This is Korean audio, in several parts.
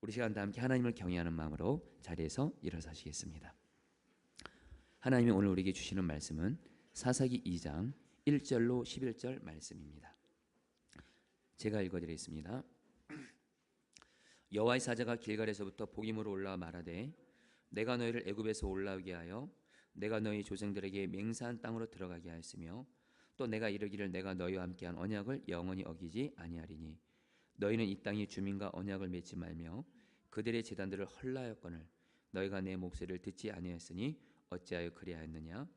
우리 시간 다 함께 하나님을 경외하는 마음으로 자리에서 일어서시겠습니다. 하나님이 오늘 우리에게 주시는 말씀은 사사기 2장 1절로 11절 말씀입니다. 제가 읽어드리겠습니다. 여호와의 사자가 길갈에서부터 복임으로 올라와 말하되 내가 너희를 애굽에서 올라오게 하여 내가 너희 조상들에게 맹세한 땅으로 들어가게 하였으며 또 내가 이르기를 내가 너희와 함께한 언약을 영원히 어기지 아니하리니 너희는 이 땅의 주민과 언약을 맺지 말며 그들의 제단들을 헐라하였거늘 너희가 내 목소리를 듣지 아니하였으니 어찌하여 그리하였느냐.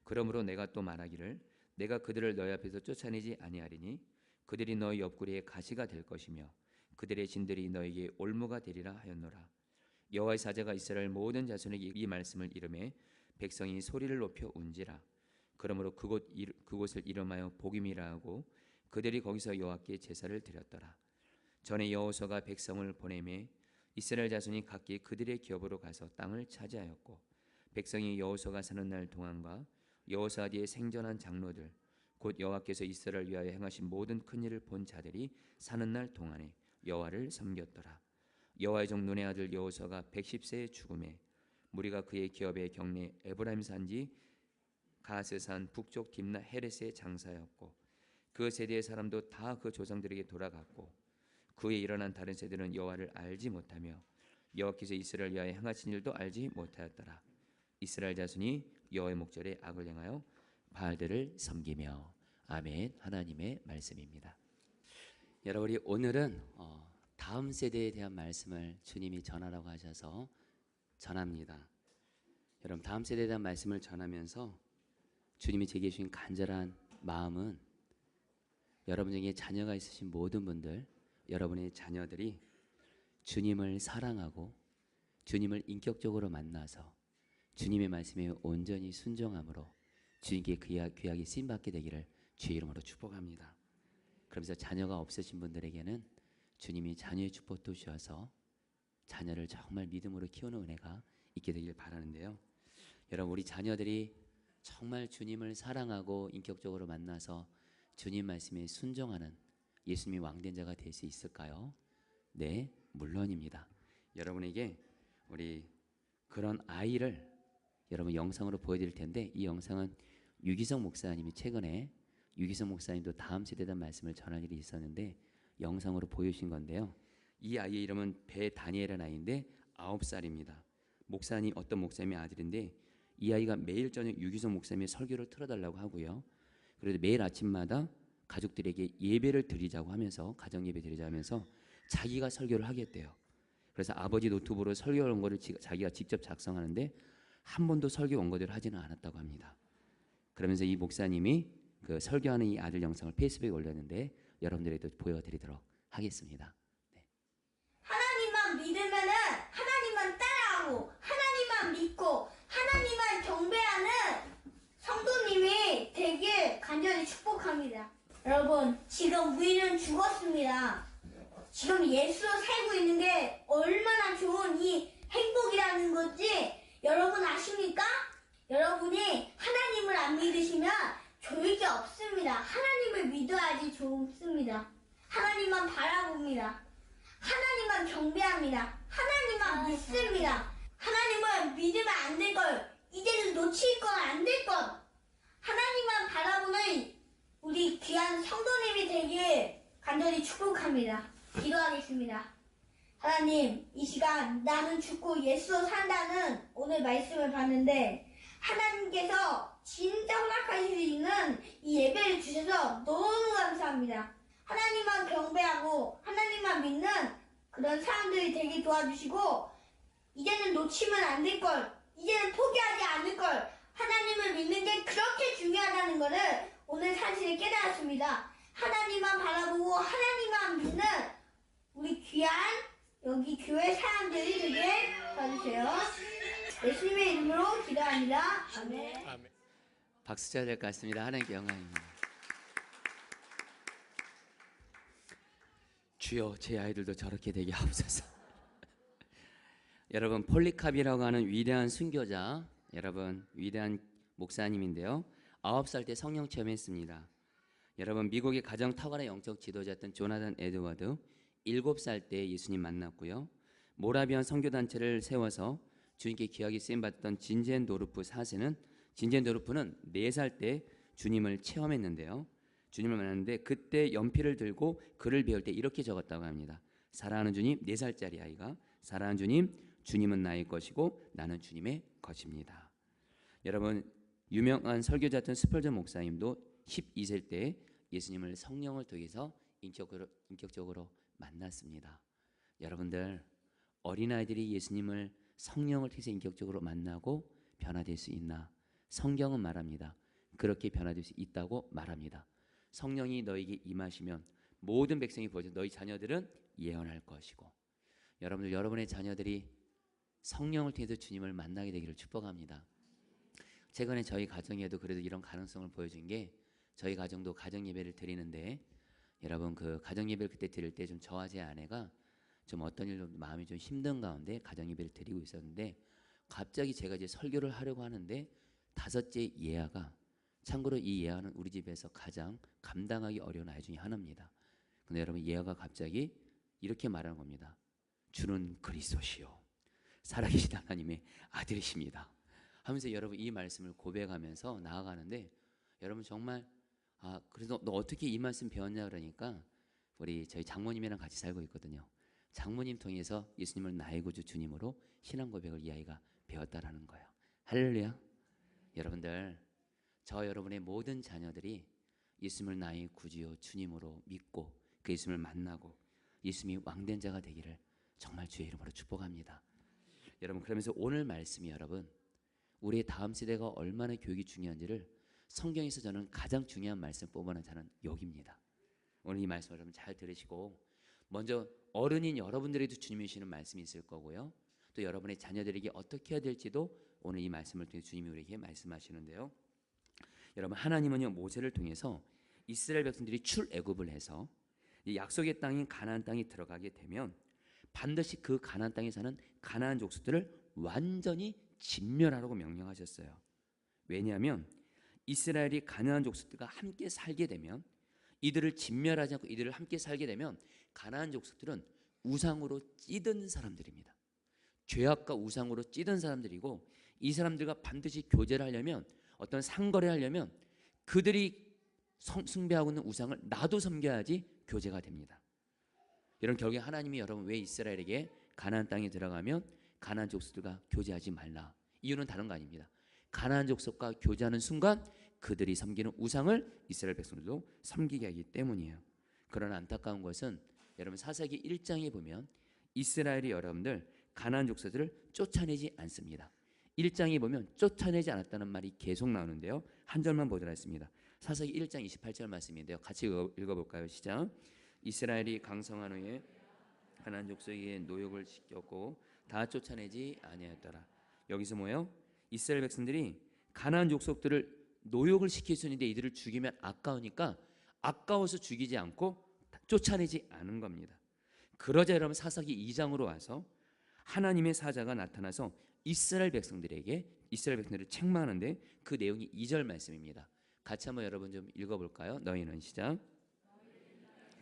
그러므로 내가 또 말하기를 내가 그들을 너희 앞에서 쫓아내지 아니하리니 그들이 너희 옆구리에 가시가 될 것이며 그들의 진들이 너희에게 올무가 되리라 하였노라. 여호와의 사자가 이스라엘 모든 자손에게 이 말씀을 이르매 백성이 소리를 높여 운지라. 그러므로 그곳을 이름하여 복임이라 하고 그들이 거기서 여호와께 제사를 드렸더라. 전에 여호수아가 백성을 보내매 이스라엘 자손이 각기 그들의 기업으로 가서 땅을 차지하였고 백성이 여호수아가 사는 날 동안과 여호수아 뒤에 생전한 장로들 곧 여호와께서 이스라엘을 위하여 행하신 모든 큰 일을 본 자들이 사는 날 동안에 여호와를 섬겼더라. 여호와의 종 눈의 아들 여호수아가 110세에 죽음에 무리가 그의 기업의 경내 에브라임 산지 가스산 북쪽 딥나 헤레스에 장사하였고 그 세대의 사람도 다 그 조상들에게 돌아갔고 그에 일어난 다른 세대는 여호와를 알지 못하며 여호와께서 이스라엘 위하여 행하신 일도 알지 못하였더라. 이스라엘 자손이 여호와의 목전에 악을 행하여 바알들을 섬기며. 아멘. 하나님의 말씀입니다. 여러분, 우리 오늘은 다음 세대에 대한 말씀을 주님이 전하라고 하셔서 전합니다. 여러분, 다음 세대에 대한 말씀을 전하면서 주님이 제게 주신 간절한 마음은 여러분 중에 자녀가 있으신 모든 분들, 여러분의 자녀들이 주님을 사랑하고 주님을 인격적으로 만나서 주님의 말씀에 온전히 순종함으로 주님께 귀하게 쓰임받게 되기를 주의 이름으로 축복합니다. 그러면서 자녀가 없으신 분들에게는 주님이 자녀의 축복도 주셔서 자녀를 정말 믿음으로 키우는 은혜가 있게 되길 바라는데요. 여러분, 우리 자녀들이 정말 주님을 사랑하고 인격적으로 만나서 주님 말씀에 순종하는 예수님이 왕된 자가 될 수 있을까요? 네, 물론입니다. 여러분에게 우리 그런 아이를 여러분 영상으로 보여드릴 텐데, 이 영상은 유기성 목사님이 최근에 유기성 목사님도 다음 세대에 대한 말씀을 전할 일이 있었는데 영상으로 보여주신 건데요. 이 아이의 이름은 배다니엘이라는 아이인데 9살입니다. 어떤 목사님의 아들인데 이 아이가 매일 저녁 유기성 목사님의 설교를 틀어달라고 하고요. 그래도 매일 아침마다 가족들에게 예배를 드리자고 하면서 가정 예배 드리자 하면서 자기가 설교를 하겠대요. 그래서 아버지 노트북으로 설교 원고를 자기가 직접 작성하는데 한 번도 설교 원고대로 하지는 않았다고 합니다. 그러면서 이 목사님이 그 설교하는 이 아들 영상을 페이스북에 올렸는데 여러분들에게도 보여드리도록 하겠습니다. 네. 하나님만 믿으면은 하나님만 따라하고 하나님만 믿고 하나님만 경배하는 성도님이 되길 간절히 축복합니다. 여러분, 지금 우리는 죽었습니다. 지금 예수로 살고 있는 게 얼마나 좋은 이 행복이라는 건지 여러분 아십니까? 여러분이 하나님을 안 믿으시면 좋을 게 없습니다. 하나님을 믿어야지 좋습니다. 하나님만 바라봅니다. 하나님만 경배합니다. 하나님만 믿습니다. 하나님을 믿으면 안 될 걸, 이제는 놓칠 건 안 될 것, 하나님만 바라보는 우리 귀한 성도님이 되길 간절히 축복합니다. 기도하겠습니다. 하나님, 이 시간 나는 죽고 예수로 산다는 오늘 말씀을 봤는데 하나님께서 진짜 허락하실 수 있는 이 예배를 주셔서 너무 감사합니다. 하나님만 경배하고 하나님만 믿는 그런 사람들이 되게 도와주시고 이제는 놓치면 안 될 걸, 이제는 포기하지 않을 걸, 하나님을 믿는 게 그렇게 중요하다는 것을 오늘 사실을 깨달았습니다. 하나님만 바라보고 하나님만 믿는 우리 귀한 여기 교회 사람들이 되게 도와주세요. 예수님의 이름으로 기도합니다. 아멘. 박수 쳐야 될 것 같습니다. 하나님께 영광입니다. 주여, 제 아이들도 저렇게 되게 하옵소서. 여러분, 폴리캅이라고 하는 위대한 순교자, 여러분 위대한 목사님인데요. 9살 때 성령 체험했습니다. 여러분, 미국의 가장 탁월한 영적 지도자였던 조나단 에드워드 7살 때 예수님 만났고요. 모라비안 선교단체를 세워서 주님께 귀하게 쓰임받았던 진젠도르프 4세는 진젠도르프는 4살 때 주님을 체험했는데요. 주님을 만났는데 그때 연필을 들고 글을 배울 때 이렇게 적었다고 합니다. 사랑하는 주님, 4살짜리 아이가 사랑하는 주님, 주님은 나의 것이고 나는 주님의 것입니다. 여러분, 유명한 설교자였던 스펄전 목사님도 12세 때 예수님을 성령을 통해서 인격적으로 만났습니다. 여러분들, 어린아이들이 예수님을 성령을 통해서 인격적으로 만나고 변화될 수 있나? 성경은 말합니다. 그렇게 변화될 수 있다고 말합니다. 성령이 너에게 임하시면 모든 백성이 보여줘 너희 자녀들은 예언할 것이고, 여러분들, 여러분의 자녀들이 성령을 통해서 주님을 만나게 되기를 축복합니다. 최근에 저희 가정에도 그래도 이런 가능성을 보여준 게, 저희 가정도 가정 예배를 드리는데, 여러분 그 가정 예배를 그때 드릴 때 좀 저와 제 아내가 좀 어떤 일로 마음이 좀 힘든 가운데 가정 예배를 드리고 있었는데, 갑자기 제가 이제 설교를 하려고 하는데 5째 예아가, 참고로 이 예아는 우리 집에서 가장 감당하기 어려운 아이 중에 하나입니다. 근데 여러분, 예아가 갑자기 이렇게 말하는 겁니다. 주는 그리스도시요 살아계신 하나님의 아들이십니다 하면서 여러분 이 말씀을 고백하면서 나아가는데, 여러분 정말 그래서 너 어떻게 이 말씀 배웠냐 그러니까, 우리 저희 장모님이랑 같이 살고 있거든요. 장모님 통해서 예수님을 나의 구주 주님으로 신앙 고백을 이 아이가 배웠다라는 거예요. 할렐루야. 여러분들, 저 여러분의 모든 자녀들이 예수님을 나의 구주요 주님으로 믿고 그 예수님을 만나고 예수님이 왕된 자가 되기를 정말 주의 이름으로 축복합니다. 여러분, 그러면서 오늘 말씀이 여러분, 우리의 다음 세대가 얼마나 교육이 중요한지를 성경에서 저는 가장 중요한 말씀 뽑아낸 자는 여기입니다. 오늘 이 말씀 여러분 잘 들으시고, 먼저 어른인 여러분들에게도 주님이 주시는 말씀이 있을 거고요, 또 여러분의 자녀들에게 어떻게 해야 될지도 오늘 이 말씀을 통해 주님이 우리에게 말씀하시는데요. 여러분, 하나님은요 모세를 통해서 이스라엘 백성들이 출애굽을 해서 이 약속의 땅인 가나안 땅에 들어가게 되면 반드시 그 가나안 땅에 사는 가나안 족속들을 완전히 진멸하라고 명령하셨어요. 왜냐하면 이스라엘이 가나안 족속들과 함께 살게 되면, 이들을 진멸하지 않고 이들을 함께 살게 되면 가나안 족속들은 우상으로 찌든 사람들입니다. 죄악과 우상으로 찌든 사람들이고, 이 사람들과 반드시 교제를 하려면, 어떤 상거래를 하려면 그들이 숭배하고 있는 우상을 나도 섬겨야지 교제가 됩니다. 이런 결국에 하나님이 여러분 왜 이스라엘에게 가나안 땅에 들어가면 가나안 족속들과 교제하지 말라, 이유는 다른 거 아닙니다. 가나안 족속과 교제하는 순간 그들이 섬기는 우상을 이스라엘 백성들도 섬기게 하기 때문이에요. 그러나 안타까운 것은 여러분 사사기 1장에 보면 이스라엘이 여러분들 가나안 족속들을 쫓아내지 않습니다. 1장에 보면 쫓아내지 않았다는 말이 계속 나오는데요, 한 절만 보도록 하겠습니다. 사사기 1장 28절 말씀인데요, 같이 읽어볼까요? 시작. 이스라엘이 강성한 후에 가나안 족속에게 노역을 시켰고 다 쫓아내지 아니하였더라. 여기서 뭐예요? 이스라엘 백성들이 가나안 족속들을 노역을 시켰었는데 이들을 죽이면 아까우니까 아까워서 죽이지 않고 쫓아내지 않은 겁니다. 그러자 여러분 사사기 2장으로 와서 하나님의 사자가 나타나서 이스라엘 백성들에게, 이스라엘 백성들을 책망하는데 그 내용이 2절 말씀입니다. 같이 한번 여러분 좀 읽어볼까요? 너희는, 시작.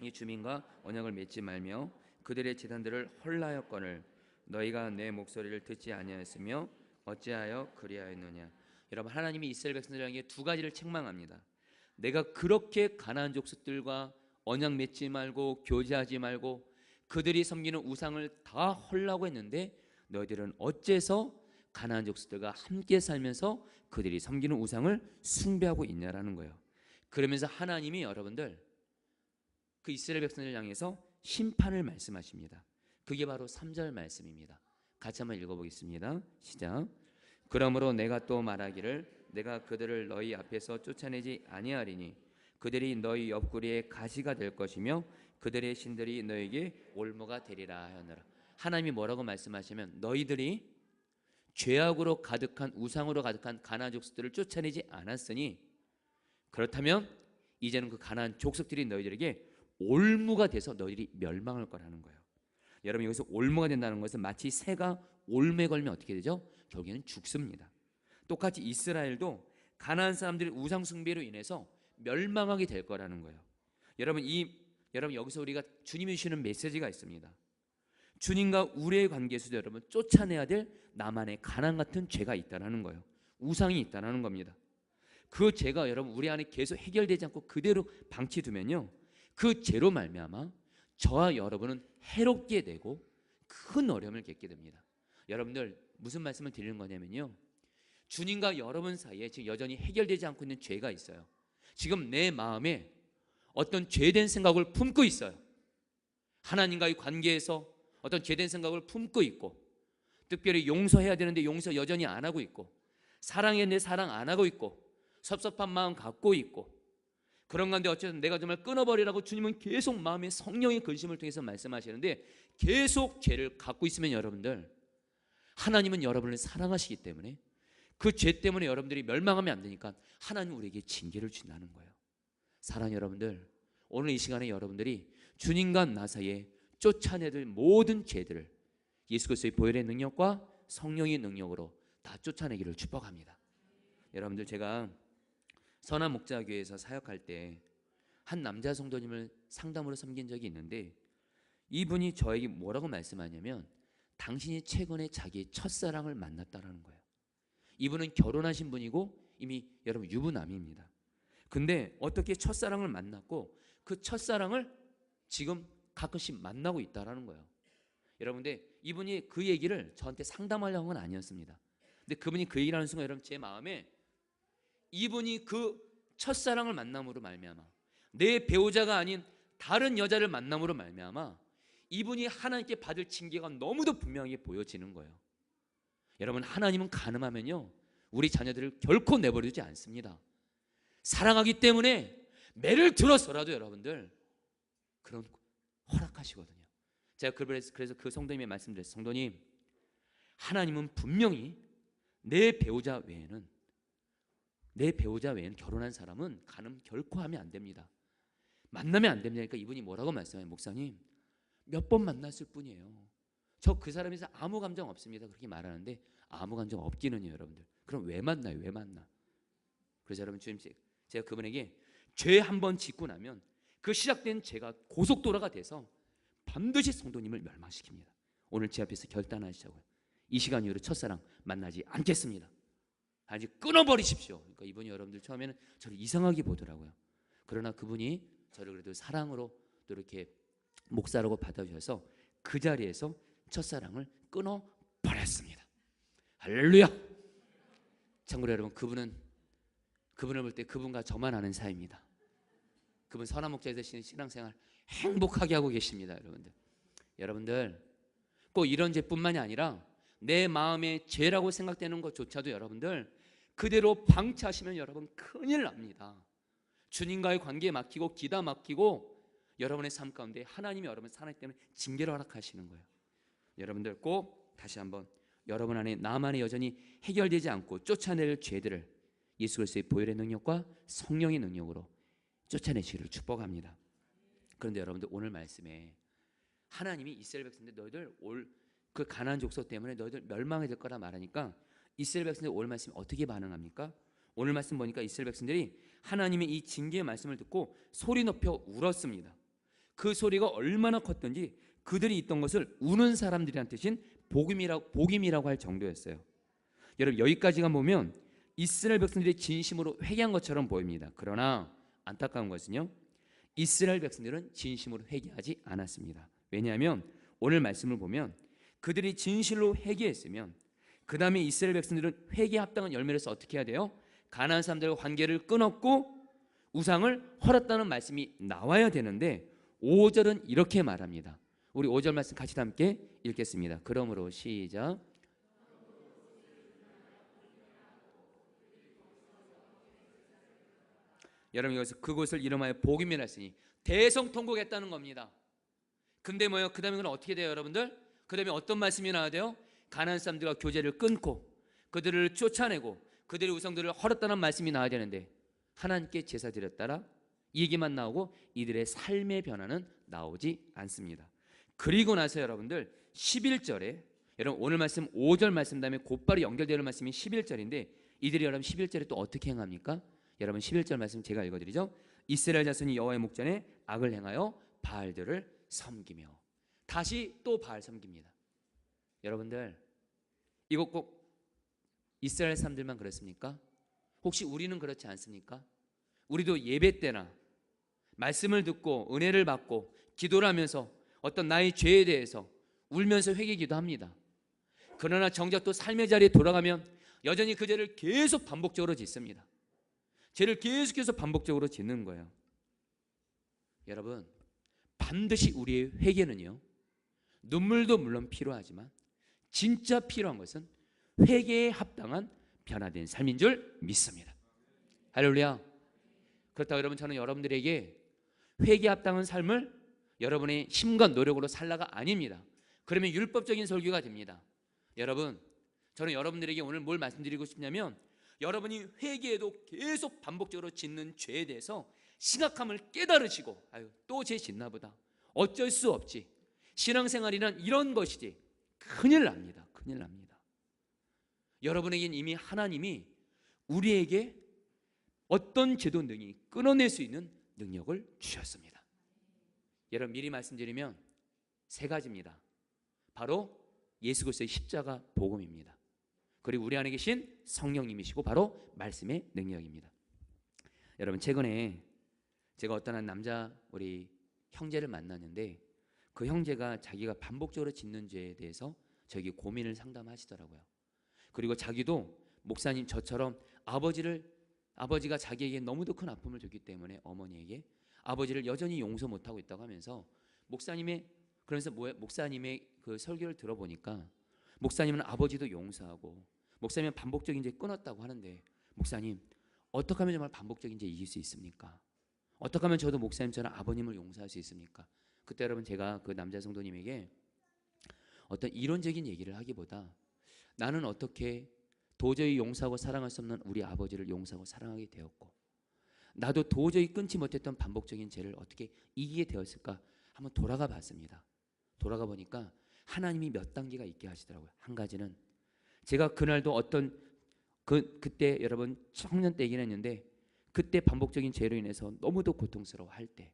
이 주민과 언약을 맺지 말며 그들의 제단들을 헐라였거늘 너희가 내 목소리를 듣지 아니하였으며 어찌하여 그리하였느냐. 여러분, 하나님이 이스라엘 백성들에게 두 가지를 책망합니다. 내가 그렇게 가나안 족속들과 언약 맺지 말고 교제하지 말고 그들이 섬기는 우상을 다 헐라고 했는데 너희들은 어째서 가나안 족속들과 함께 살면서 그들이 섬기는 우상을 숭배하고 있냐라는 거예요. 그러면서 하나님이 여러분들 그 이스라엘 백성을 향해서 심판을 말씀하십니다. 그게 바로 3절 말씀입니다. 같이 한번 읽어보겠습니다. 시작. 그러므로 내가 또 말하기를 내가 그들을 너희 앞에서 쫓아내지 아니하리니 그들이 너희 옆구리에 가시가 될 것이며 그들의 신들이 너에게 올무가 되리라 하였노라. 하나님이 뭐라고 말씀하시면 너희들이 죄악으로 가득한 우상으로 가득한 가나안 족속들을 쫓아내지 않았으니 그렇다면 이제는 그 가나안 족속들이 너희들에게 올무가 돼서 너희들이 멸망할 거라는 거예요. 여러분, 여기서 올무가 된다는 것은 마치 새가 올무에 걸면 어떻게 되죠? 결국에는 죽습니다. 똑같이 이스라엘도 가나안 사람들의 우상 숭배로 인해서 멸망하게 될 거라는 거예요. 여러분 여기서 우리가 주님이 주시는 메시지가 있습니다. 주님과 우리의 관계에서도 여러분 쫓아내야 될 나만의 가난 같은 죄가 있다는 거예요. 우상이 있다는 겁니다. 그 죄가 여러분 우리 안에 계속 해결되지 않고 그대로 방치두면요, 그 죄로 말미암아 저와 여러분은 해롭게 되고 큰 어려움을 겪게 됩니다. 여러분들 무슨 말씀을 드리는 거냐면요, 주님과 여러분 사이에 지금 여전히 해결되지 않고 있는 죄가 있어요. 지금 내 마음에 어떤 죄된 생각을 품고 있어요. 하나님과의 관계에서 어떤 죄된 생각을 품고 있고, 특별히 용서해야 되는데 용서 여전히 안 하고 있고, 사랑해야 되는데 사랑 안 하고 있고, 섭섭한 마음 갖고 있고, 그런 건데 어쨌든 내가 정말 끊어버리라고 주님은 계속 마음의 성령의 근심을 통해서 말씀하시는데, 계속 죄를 갖고 있으면 여러분들, 하나님은 여러분을 사랑하시기 때문에 그 죄 때문에 여러분들이 멸망하면 안 되니까 하나님 우리에게 징계를 준다는 거예요. 사랑하는 여러분들, 오늘 이 시간에 여러분들이 주님과 나 사이에 쫓아내들 모든 죄들을 예수 그리스도의 보혈의 능력과 성령의 능력으로 다 쫓아내기를 축복합니다. 여러분들, 제가 선한 목자교회에서 사역할 때 한 남자 성도님을 상담으로 섬긴 적이 있는데, 이분이 저에게 뭐라고 말씀하냐면 당신이 최근에 자기의 첫사랑을 만났다라는 거예요. 이분은 결혼하신 분이고 이미 여러분 유부남입니다. 근데 어떻게 첫사랑을 만났고 그 첫사랑을 지금 가끔씩 만나고 있다라는 거예요. 여러분들, 이분이 그 얘기를 저한테 상담하려는 건 아니었습니다. 근데 그분이 그 얘기를 하는 순간 여러분 제 마음에 이분이 그 첫사랑을 만남으로 말미암아 내 배우자가 아닌 다른 여자를 만남으로 말미암아 이분이 하나님께 받을 징계가 너무도 분명하게 보여지는 거예요. 여러분, 하나님은 가늠하면요 우리 자녀들을 결코 내버려두지 않습니다. 사랑하기 때문에 매를 들어서라도 여러분들 그런 허락하시거든요. 제가 그래서 그 성도님의 말씀드렸어요. 성도님, 하나님은 분명히 내 배우자 외에는 결혼한 사람은 가늠 결코 하면 안 됩니다. 만나면 안 됩니다. 그러니까 이분이 뭐라고 말씀해요? 목사님, 몇 번 만났을 뿐이에요. 저 그 사람에서 아무 감정 없습니다. 그렇게 말하는데 아무 감정 없기는요 여러분들. 그럼 왜 만나요? 왜 만나? 그래서 여러분, 주님, 제가 그분에게 죄 한 번 짓고 나면 그 시작된 죄가 고속도로가 돼서 반드시 성도님을 멸망시킵니다. 오늘 제 앞에서 결단하시자고요. 이 시간 이후로 첫사랑 만나지 않겠습니다. 아직 끊어버리십시오. 그러니까 이분이 여러분들 처음에는 저를 이상하게 보더라고요. 그러나 그분이 저를 그래도 사랑으로 또 이렇게 목사라고 받아주셔서 그 자리에서 첫사랑을 끊어버렸습니다. 할렐루야. 참고로 여러분, 그분을 볼 때 그분과 저만 아는 사이입니다. 그분 선한 목자에서 신앙생활 행복하게 하고 계십니다. 여러분들 꼭 이런 죄뿐만이 아니라 내 마음의 죄라고 생각되는 것조차도 여러분들 그대로 방치하시면 여러분 큰일 납니다. 주님과의 관계에 막히고 기다 막히고 여러분의 삶 가운데 하나님이 여러분을 사랑하기 때문에 징계를 허락하시는 거예요. 여러분들 꼭 다시 한번 여러분 안에 나만의 여전히 해결되지 않고 쫓아낼 죄들을 예수 그리스도의 보혈의 능력과 성령의 능력으로 쫓아내시기를 축복합니다. 그런데 여러분들, 오늘 말씀에 하나님이 이스라엘 백성들 너희들 그 가나안 족속 때문에 너희들 멸망이 될 거라 말하니까 이스라엘 백성들 오늘 말씀에 어떻게 반응합니까? 오늘 말씀 보니까 이스라엘 백성들이 하나님의 이 징계의 말씀을 듣고 소리 높여 울었습니다. 그 소리가 얼마나 컸던지 그들이 있던 것을 우는 사람들이란 뜻인 복임이라고 할 정도였어요. 여러분, 여기까지만 보면 이스라엘 백성들이 진심으로 회개한 것처럼 보입니다. 그러나 안타까운 것은요, 이스라엘 백성들은 진심으로 회개하지 않았습니다. 왜냐하면 오늘 말씀을 보면 그들이 진실로 회개했으면 그 다음에 이스라엘 백성들은 회개에 합당한 열매로서 어떻게 해야 돼요? 가나안 사람들과 관계를 끊었고 우상을 헐었다는 말씀이 나와야 되는데 5절은 이렇게 말합니다. 우리 5절 말씀 같이 함께 읽겠습니다. 그러므로 시작. 여러분, 여기서 그곳을 이름하여 복임이라 했으니 대성통곡했다는 겁니다. 근데 뭐예요? 그 다음에 어떻게 돼요 여러분들? 그 다음에 어떤 말씀이 나와야 돼요? 가나안 사람들과 교제를 끊고 그들을 쫓아내고 그들의 우상들을 헐었다는 말씀이 나와야 되는데 하나님께 제사 드렸다라 이 얘기만 나오고 이들의 삶의 변화는 나오지 않습니다. 그리고 나서 여러분들 11절에 여러분 오늘 말씀 5절 말씀 다음에 곧바로 연결되는 말씀이 11절인데 이들이 여러분 11절에 또 어떻게 행합니까? 여러분 11절 말씀 제가 읽어드리죠. 이스라엘 자손이 여호와의 목전에 악을 행하여 바알들을 섬기며. 다시 또 바알 섬깁니다. 여러분들, 이거 꼭 이스라엘 사람들만 그렇습니까? 혹시 우리는 그렇지 않습니까? 우리도 예배 때나 말씀을 듣고 은혜를 받고 기도를 하면서 어떤 나의 죄에 대해서 울면서 회개기도 합니다. 그러나 정작 또 삶의 자리에 돌아가면 여전히 그 죄를 계속 반복적으로 짓습니다. 죄를 계속해서 반복적으로 짓는 거예요. 여러분, 반드시 우리의 회개는요, 눈물도 물론 필요하지만 진짜 필요한 것은 회개에 합당한 변화된 삶인 줄 믿습니다. 할렐루야. 그렇다고 여러분, 저는 여러분들에게 회개에 합당한 삶을 여러분의 힘과 노력으로 살라가 아닙니다. 그러면 율법적인 설교가 됩니다. 여러분, 저는 여러분들에게 오늘 뭘 말씀드리고 싶냐면, 여러분이 회개에도 계속 반복적으로 짓는 죄에 대해서 심각함을 깨달으시고, 아유, 또 죄 짓나 보다, 어쩔 수 없지, 신앙생활이란 이런 것이지, 큰일 납니다. 큰일 납니다. 여러분에겐 이미 하나님이 우리에게 어떤 죄도 능히 끊어낼 수 있는 능력을 주셨습니다. 여러분, 미리 말씀드리면 세 가지입니다. 바로 예수 그리스도의 십자가 복음입니다. 그리고 우리 안에 계신 성령님이시고 바로 말씀의 능력입니다. 여러분, 최근에 제가 어떤 한 남자 우리 형제를 만났는데, 그 형제가 자기가 반복적으로 짓는 죄에 대해서 저에게 고민을 상담하시더라고요. 그리고 자기도 목사님 저처럼 아버지가 자기에게 너무도 큰 아픔을 줬기 때문에 어머니에게 아버지를 여전히 용서 못하고 있다고 하면서 목사님의 그 설교를 들어보니까 목사님은 아버지도 용서하고 목사님은 반복적인 죄 끊었다고 하는데, 목사님 어떻게 하면 정말 반복적인 죄 이길 수 있습니까? 어떻게 하면 저도 목사님처럼 아버님을 용서할 수 있습니까? 그때 여러분, 제가 그 남자 성도님에게 어떤 이론적인 얘기를 하기보다 나는 어떻게 도저히 용서하고 사랑할 수 없는 우리 아버지를 용서하고 사랑하게 되었고, 나도 도저히 끊지 못했던 반복적인 죄를 어떻게 이기게 되었을까 한번 돌아가 봤습니다. 돌아가 보니까 하나님이 몇 단계가 있게 하시더라고요. 한 가지는 제가 그날도 어떤 그때 여러분 청년 때이긴 했는데, 그때 반복적인 죄로 인해서 너무도 고통스러워할 때,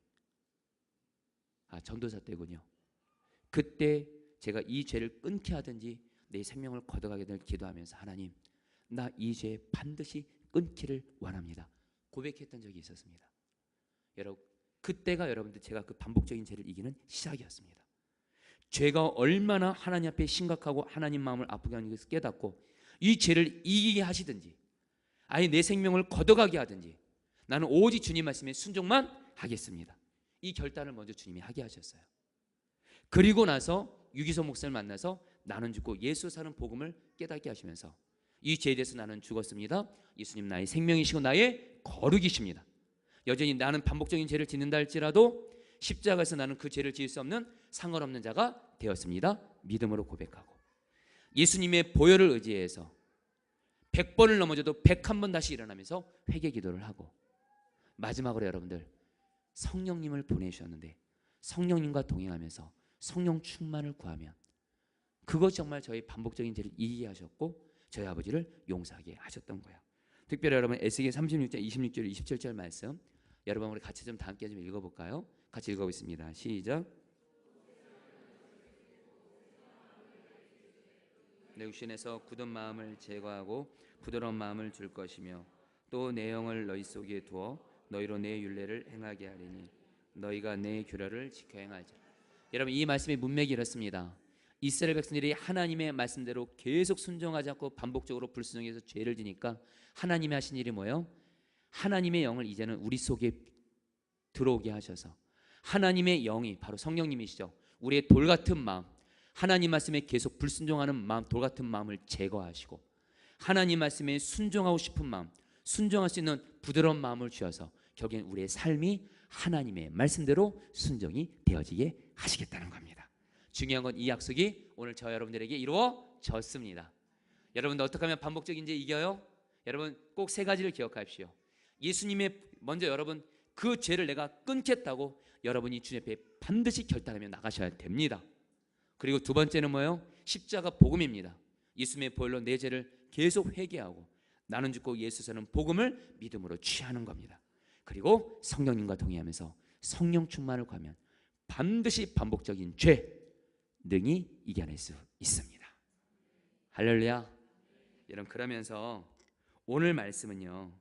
전도사 때군요. 그때 제가 이 죄를 끊게 하든지 내 생명을 걷어가게를 기도하면서, 하나님, 나 이 죄 반드시 끊기를 원합니다, 고백했던 적이 있었습니다. 여러분, 그때가 여러분들 제가 그 반복적인 죄를 이기는 시작이었습니다. 죄가 얼마나 하나님 앞에 심각하고 하나님 마음을 아프게 하는 것을 깨닫고 이 죄를 이기게 하시든지 아예 내 생명을 걷어가게 하든지 나는 오직 주님 말씀에 순종만 하겠습니다, 이 결단을 먼저 주님이 하게 하셨어요. 그리고 나서 유기소 목사를 만나서 나는 죽고 예수 사는 복음을 깨닫게 하시면서, 이 죄에 대해서 나는 죽었습니다, 예수님 나의 생명이시고 나의 거룩이십니다, 여전히 나는 반복적인 죄를 짓는다 할지라도 십자가에서 나는 그 죄를 지을 수 없는 상관없는 자가 되었습니다, 믿음으로 고백하고 예수님의 보혈을 의지해서 100번을 넘어져도 101번 다시 일어나면서 회개 기도를 하고, 마지막으로 여러분들, 성령님을 보내주셨는데 성령님과 동행하면서 성령 충만을 구하면 그것이 정말 저희 반복적인 죄를 이기게 하셨고 저희 아버지를 용서하게 하셨던 거예요. 특별히 여러분, 에스겔 36장 26절 27절 말씀, 여러분 우리 같이 좀 다 함께 좀 읽어볼까요? 같이 읽어보겠습니다. 시작. 내 육신에서 굳은 마음을 제거하고 부드러운 마음을 줄 것이며 또 내 영을 너희 속에 두어 너희로 내 율례를 행하게 하리니 너희가 내 규례를 지켜 행하리라. 여러분, 이 말씀의 문맥이 이렇습니다. 이스라엘 백성들이 하나님의 말씀대로 계속 순종하지 않고 반복적으로 불순종해서 죄를 지니까 하나님이 하신 일이 뭐예요? 하나님의 영을 이제는 우리 속에 들어오게 하셔서 하나님의 영이 바로 성령님이시죠. 우리의 돌같은 마음, 하나님 말씀에 계속 불순종하는 마음, 돌같은 마음을 제거하시고 하나님 말씀에 순종하고 싶은 마음, 순종할 수 있는 부드러운 마음을 주셔서 결국엔 우리의 삶이 하나님의 말씀대로 순종이 되어지게 하시겠다는 겁니다. 중요한 건 이 약속이 오늘 저 여러분들에게 이루어졌습니다. 여러분들 어떻게 하면 반복적인 죄 이겨요? 여러분 꼭 세 가지를 기억하십시오. 예수님의 먼저 여러분 그 죄를 내가 끊겠다고 여러분이 주님 앞에 반드시 결단하며 나가셔야 됩니다. 그리고 두 번째는 뭐예요? 십자가 복음입니다. 예수님의 보혈로 내 죄를 계속 회개하고 나는 죽고 예수 사는 복음을 믿음으로 취하는 겁니다. 그리고 성령님과 동의하면서 성령 충만을 구하면 반드시 반복적인 죄, 능히 이겨낼 수 있습니다. 할렐루야. 여러분, 그러면서 오늘 말씀은요,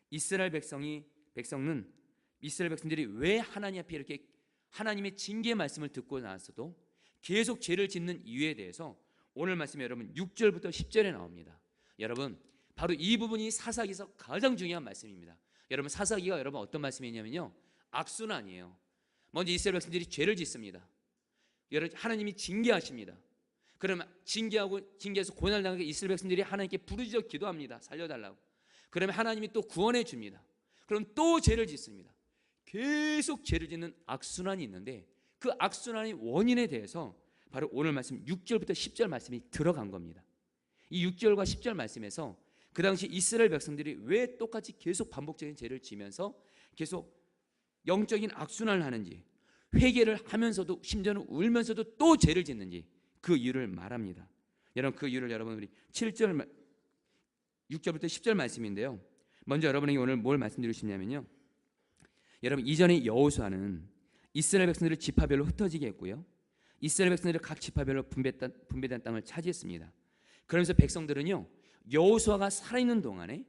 이스라엘 백성들이 왜 하나님 앞에 이렇게 하나님의 징계의 말씀을 듣고 나서도 계속 죄를 짓는 이유에 대해서 오늘 말씀에 여러분 6절부터 10절에 나옵니다. 여러분, 바로 이 부분이 사사기에서 가장 중요한 말씀입니다. 여러분, 사사기가 여러분 어떤 말씀이냐면요, 악순환이에요. 먼저 이스라엘 백성들이 죄를 짓습니다. 여러분, 하나님이 징계하십니다. 그러면 징계해서 고난을 당하게 이스라엘 백성들이 하나님께 부르짖어 기도합니다. 살려달라고. 그러면 하나님이 또 구원해 줍니다. 그럼 또 죄를 짓습니다. 계속 죄를 짓는 악순환이 있는데, 그 악순환의 원인에 대해서 바로 오늘 말씀 6절부터 10절 말씀이 들어간 겁니다. 이 6절과 10절 말씀에서 그 당시 이스라엘 백성들이 왜 똑같이 계속 반복적인 죄를 지면서 계속 영적인 악순환을 하는지, 회개를 하면서도 심지어는 울면서도 또 죄를 짓는지 그 이유를 말합니다. 여러분, 그 이유를 여러분 우리 6절부터 10절 말씀인데요, 먼저 여러분에게 오늘 뭘 말씀드리고 싶냐면요, 여러분, 이전에 여호수아는 이스라엘 백성들을 지파별로 흩어지게 했고요, 이스라엘 백성들이 각 지파별로 분배된 땅을 차지했습니다. 그러면서 백성들은요, 여호수아가 살아있는 동안에,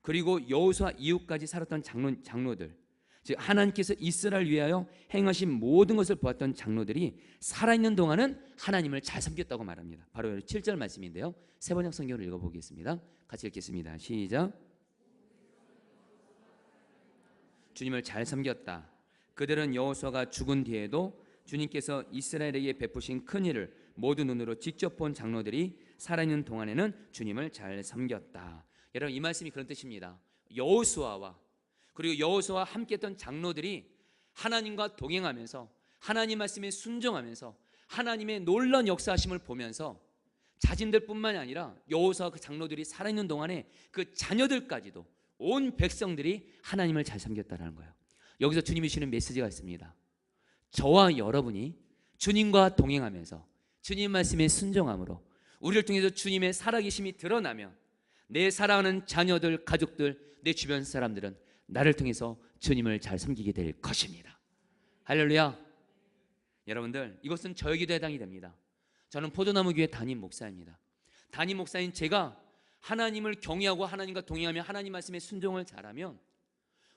그리고 여호수아 이후까지 살았던 장로들, 즉 하나님께서 이스라엘 위하여 행하신 모든 것을 보았던 장로들이 살아있는 동안은 하나님을 잘 섬겼다고 말합니다. 바로 7절 말씀인데요, 세 번역 성경을 읽어보겠습니다. 같이 읽겠습니다. 시작. 주님을 잘 섬겼다. 그들은 여호수아가 죽은 뒤에도 주님께서 이스라엘에게 베푸신 큰 일을 모두 눈으로 직접 본 장로들이 살아있는 동안에는 주님을 잘 섬겼다. 여러분, 이 말씀이 그런 뜻입니다. 여호수아와 그리고 여호수아와 함께했던 장로들이 하나님과 동행하면서 하나님 말씀에 순종하면서 하나님의 놀라운 역사하심을 보면서 자신들뿐만이 아니라 여호수아 그 장로들이 살아있는 동안에 그 자녀들까지도 온 백성들이 하나님을 잘 섬겼다는 거예요. 여기서 주님이 주시는 메시지가 있습니다. 저와 여러분이 주님과 동행하면서 주님 말씀에 순종함으로 우리를 통해서 주님의 살아계심이 드러나면 내 사랑하는 자녀들, 가족들, 내 주변 사람들은 나를 통해서 주님을 잘 섬기게 될 것입니다. 할렐루야. 여러분들, 이것은 저에게도 해당이 됩니다. 저는 포도나무 교회 담임 목사입니다. 담임 목사인 제가 하나님을 경외하고 하나님과 동행하며 하나님 말씀에 순종을 잘하면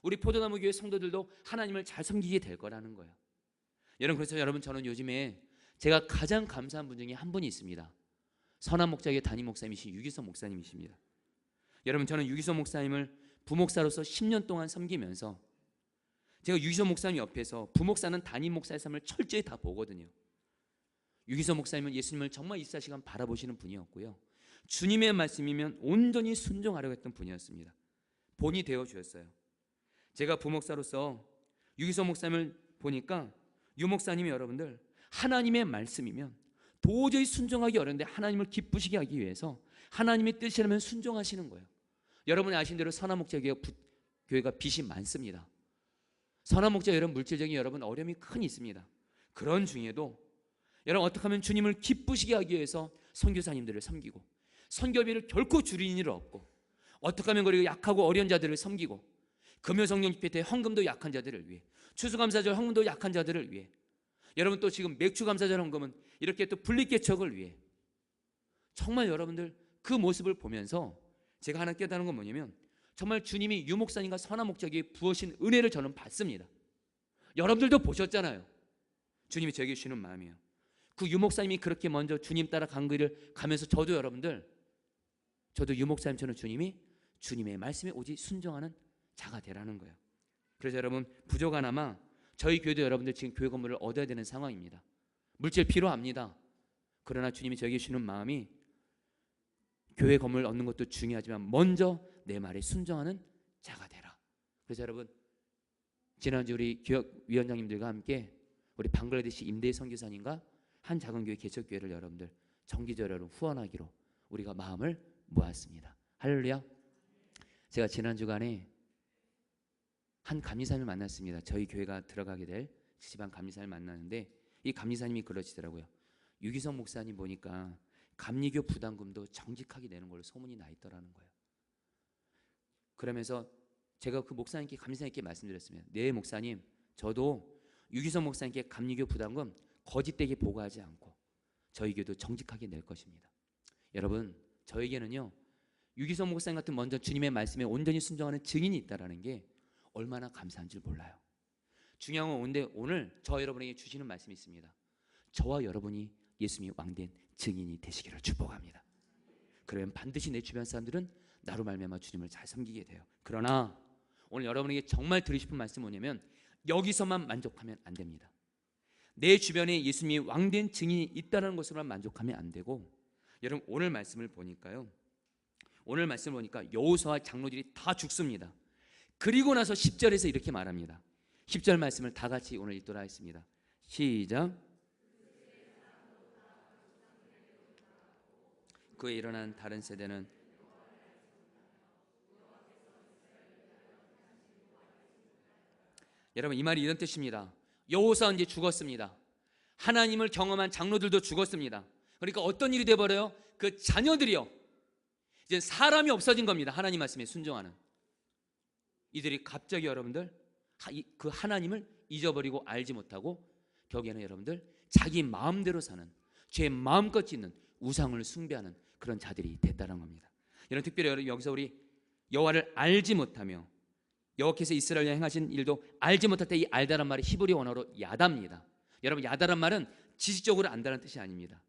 우리 포도나무 교회 성도들도 하나님을 잘 섬기게 될 거라는 거예요. 여러분, 그래서 여러분, 저는 요즘에 제가 가장 감사한 분 중에 한 분이 있습니다. 선한 목자교회 담임 목사님이신 유기성 목사님이십니다. 여러분, 저는 유기성 목사님을 부목사로서 10년 동안 섬기면서 제가 유기성 목사님 옆에서 부목사는 담임 목사의 삶을 철저히 다 보거든요. 유기성 목사님은 예수님을 정말 24시간 바라보시는 분이었고요, 주님의 말씀이면 온전히 순종하려고 했던 분이었습니다. 본이 되어 주셨어요. 제가 부목사로서 유기성 목사님을 보니까 유 목사님이 여러분들 하나님의 말씀이면 도저히 순종하기 어려운데 하나님을 기쁘시게 하기 위해서 하나님의 뜻이라면 순종하시는 거예요. 여러분이 아신 대로 선한목자교회가 빚이 많습니다. 선한목자 여러분, 물질적인 여러분 어려움이 큰 있습니다. 그런 중에도 여러분, 어떻게 하면 주님을 기쁘시게 하기 위해서 선교사님들을 섬기고 선교비를 결코 줄이는 일은 없고, 어떻게 하면 그리고 약하고 어려운 자들을 섬기고, 금요성령 집회 때 헌금도 약한 자들을 위해, 추수감사절 헌금도 약한 자들을 위해, 여러분 또 지금 맥주감사절 헌금은 이렇게 또 분리개척을 위해, 정말 여러분들 그 모습을 보면서 제가 하나 깨달은 건 뭐냐면, 정말 주님이 유 목사님과 선한 목자에게 부으신 은혜를 저는 받습니다. 여러분들도 보셨잖아요. 주님이 저에게 주시는 마음이에요. 그 유 목사님이 그렇게 먼저 주님 따라 간 길을 가면서 저도 유 목사님처럼 주님의 말씀에 오직 순종하는 자가 되라는 거예요. 그래서 여러분, 부족하나마 저희 교회도 여러분들 지금 교회 건물을 얻어야 되는 상황입니다. 물질 필요합니다. 그러나 주님이 저에게 주시는 마음이 교회 건물을 얻는 것도 중요하지만 먼저 내 말에 순종하는 자가 되라. 그래서 여러분, 지난주 우리 기억위원장님들과 함께 우리 방글라데시 임대 선교사님과 한 작은 교회 개척교회를 여러분들 정기적으로 후원하기로 우리가 마음을 모았습니다. 할렐루야. 제가 지난 주간에 한 감리사님을 만났습니다. 저희 교회가 들어가게 될 지방 감리사님을 만났는데, 이 감리사님이 그러시더라고요. 유기성 목사님 보니까 감리교 부담금도 정직하게 내는 걸로 소문이 나 있더라는 거예요. 그러면서 제가 그 목사님께, 감리사님께 말씀드렸습니다. 네 목사님, 저도 유기성 목사님께 감리교 부담금 거짓되게 보고하지 않고 저에게도 정직하게 낼 것입니다. 여러분, 저에게는요, 유기성 목사님 같은 먼저 주님의 말씀에 온전히 순종하는 증인이 있다는 게 얼마나 감사한 줄 몰라요. 중요한 건 오늘 저 여러분에게 주시는 말씀이 있습니다. 저와 여러분이 예수님이 왕된 증인이 되시기를 축복합니다. 그러면 반드시 내 주변 사람들은 나로 말미암아 주님을 잘 섬기게 돼요. 그러나 오늘 여러분에게 정말 드리고 싶은 말씀은 뭐냐면, 여기서만 만족하면 안 됩니다. 내 주변에 예수님이 왕된 증인이 있다는 것으로만 만족하면 안 되고, 여러분 오늘 말씀을 보니까 여호수아와 장로들이 다 죽습니다. 그리고 나서 10절에서 이렇게 말합니다. 10절 말씀을 다 같이 오늘 읽도록 하겠습니다. 시작. 그에 일어난 다른 세대는 여러분, 이 말이 이런 뜻입니다. 여호수아는 이제 죽었습니다. 하나님을 경험한 장로들도 죽었습니다. 그러니까 어떤 일이 돼버려요? 그 자녀들이요, 이제 사람이 없어진 겁니다. 하나님 말씀에 순종하는 이들이 갑자기 여러분들 그 하나님을 잊어버리고 알지 못하고 결국에는 여러분들 자기 마음대로 사는, 죄 마음껏 짓는 우상을 숭배하는 그런 자들이 됐다는 겁니다. 여러분, 특별히 여러분 여기서 우리 여호와를 알지 못하며 여호와께서 이스라엘에 행하신 일도 알지 못할 때 이 알다란 말이 히브리 원어로 야다입니다. 여러분, 야다란 말은 지식적으로 안다는 뜻이 아닙니다.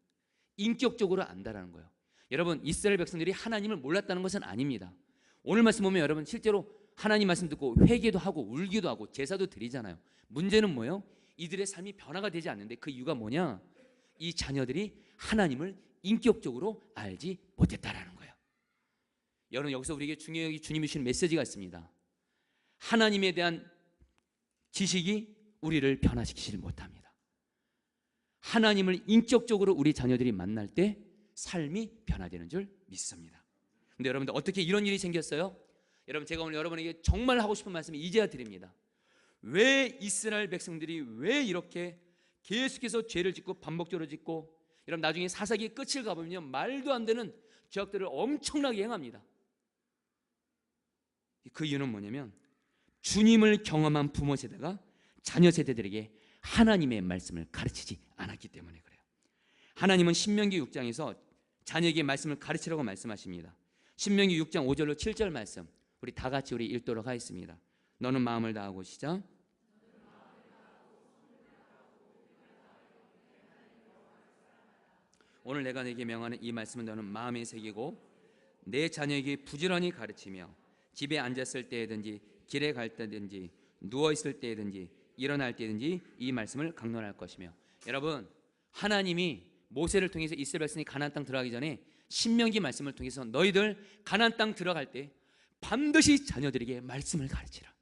인격적으로 안다라는 거예요. 여러분, 이스라엘 백성들이 하나님을 몰랐다는 것은 아닙니다. 오늘 말씀 보면 여러분 실제로 하나님 말씀 듣고 회개도 하고 울기도 하고 제사도 드리잖아요. 문제는 뭐예요? 이들의 삶이 변화가 되지 않는데 그 이유가 뭐냐? 이 자녀들이 하나님을 인격적으로 알지 못했다라는 거예요. 여러분, 여기서 우리에게 중요하게 주님이 주신 메시지가 있습니다. 하나님에 대한 지식이 우리를 변화시키지 못합니다. 하나님을 인격적으로 우리 자녀들이 만날 때 삶이 변화되는 줄 믿습니다. 근데 여러분들 어떻게 이런 일이 생겼어요? 여러분, 제가 오늘 여러분에게 정말 하고 싶은 말씀을 이제야 드립니다. 왜 이스라엘 백성들이 왜 이렇게 계속해서 죄를 짓고 반복적으로 짓고, 여러분 나중에 사사기의 끝을 가보면요, 말도 안 되는 죄악들을 엄청나게 행합니다. 그 이유는 뭐냐면 주님을 경험한 부모 세대가 자녀 세대들에게 하나님의 말씀을 가르치지 않았기 때문에 그래요. 하나님은 신명기 6장에서 자녀에게 말씀을 가르치라고 말씀하십니다. 신명기 6장 5절로 7절 말씀 우리 다 같이 읽도록 하겠습니다. 너는 마음을 다하고 시작. 오늘 내가 네게 명하는 이 말씀은 너는 마음에 새기고 내 자녀에게 부지런히 가르치며 집에 앉았을 때든지 길에 갈 때든지 누워 있을 때든지 일어날 때든지 이 말씀을 강론할 것이며. 여러분, 하나님이 모세를 통해서 이스라엘 백성이 가나안 땅 들어가기 전에 신명기 말씀을 통해서 너희들 가나안 땅 들어갈 때 반드시 자녀들에게 말씀을 가르치라.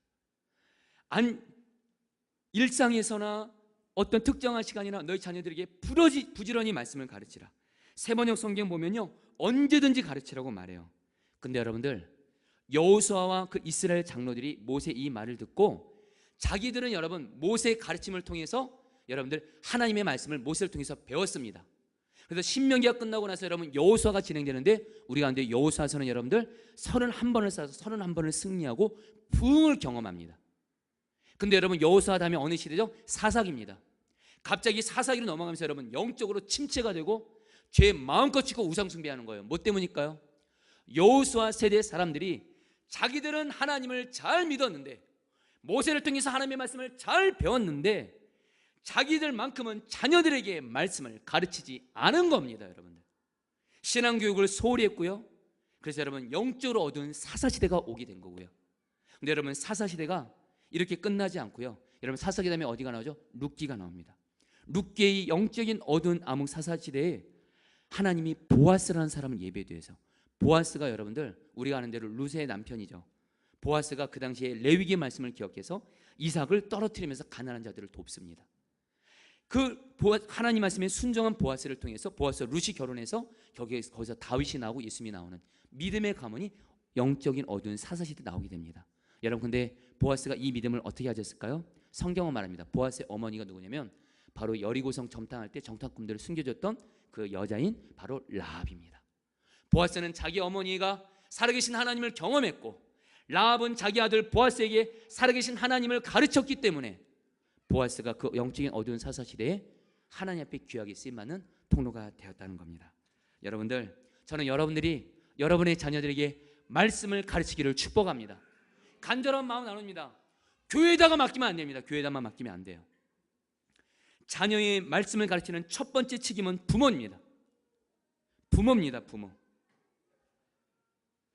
일상에서나 어떤 특정한 시간이나 너희 자녀들에게 부지런히 말씀을 가르치라. 세번역 성경 보면요, 언제든지 가르치라고 말해요. 근데 여러분들, 여호수아와 그 이스라엘 장로들이 모세 이 말을 듣고 자기들은 여러분 모세의 가르침을 통해서 여러분들 하나님의 말씀을 모세를 통해서 배웠습니다. 그래서 신명기가 끝나고 나서 여러분 여호수아가 진행되는데 우리 가운데 여호수아서는 여러분들 31번을 쌓아서 31번을 승리하고 부흥을 경험합니다. 근데 여러분 여호수아 다음에 어느 시대죠? 사사기입니다. 갑자기 사사기로 넘어가면서 여러분 영적으로 침체가 되고 죄 마음껏 짓고 우상 숭배하는 거예요. 뭐 때문일까요? 여호수아 세대 사람들이 자기들은 하나님을 잘 믿었는데 모세를 통해서 하나님의 말씀을 잘 배웠는데 자기들만큼은 자녀들에게 말씀을 가르치지 않은 겁니다. 여러분들, 신앙교육을 소홀히 했고요. 그래서 여러분 영적으로 어두운 사사시대가 오게 된 거고요. 근데 여러분 사사시대가 이렇게 끝나지 않고요. 여러분 사사기 다음에 어디가 나오죠? 룻기가 나옵니다. 룻기의 영적인 어두운 암흑 사사시대에 하나님이 보아스라는 사람을 예배드려서, 보아스가 여러분들 우리가 아는 대로 룻의 남편이죠. 보아스가 그 당시에 레위기의 말씀을 기억해서 이삭을 떨어뜨리면서 가난한 자들을 돕습니다. 하나님 말씀에 순종한 보아스를 통해서 보아스 룻이 결혼해서 거기서 다윗이 나오고 예수님이 나오는 믿음의 가문이 영적인 어두운 사사시대 나오게 됩니다. 여러분, 근데 보아스가 이 믿음을 어떻게 가졌을까요? 성경은 말합니다. 보아스의 어머니가 누구냐면 바로 여리고성 점탕할 때 정탐꾼들을 숨겨줬던 그 여자인 바로 라합입니다. 보아스는 자기 어머니가 살아계신 하나님을 경험했고 라합은 자기 아들 보아스에게 살아계신 하나님을 가르쳤기 때문에 보아스가 그 영적인 어두운 사사시대에 하나님 앞에 귀하게 쓰임받는 통로가 되었다는 겁니다. 여러분들, 저는 여러분들이 여러분의 자녀들에게 말씀을 가르치기를 축복합니다. 간절한 마음 나눕니다. 교회에다가 맡기면 안 됩니다. 교회에다만 맡기면 안 돼요. 자녀의 말씀을 가르치는 첫 번째 책임은 부모입니다. 부모입니다. 부모.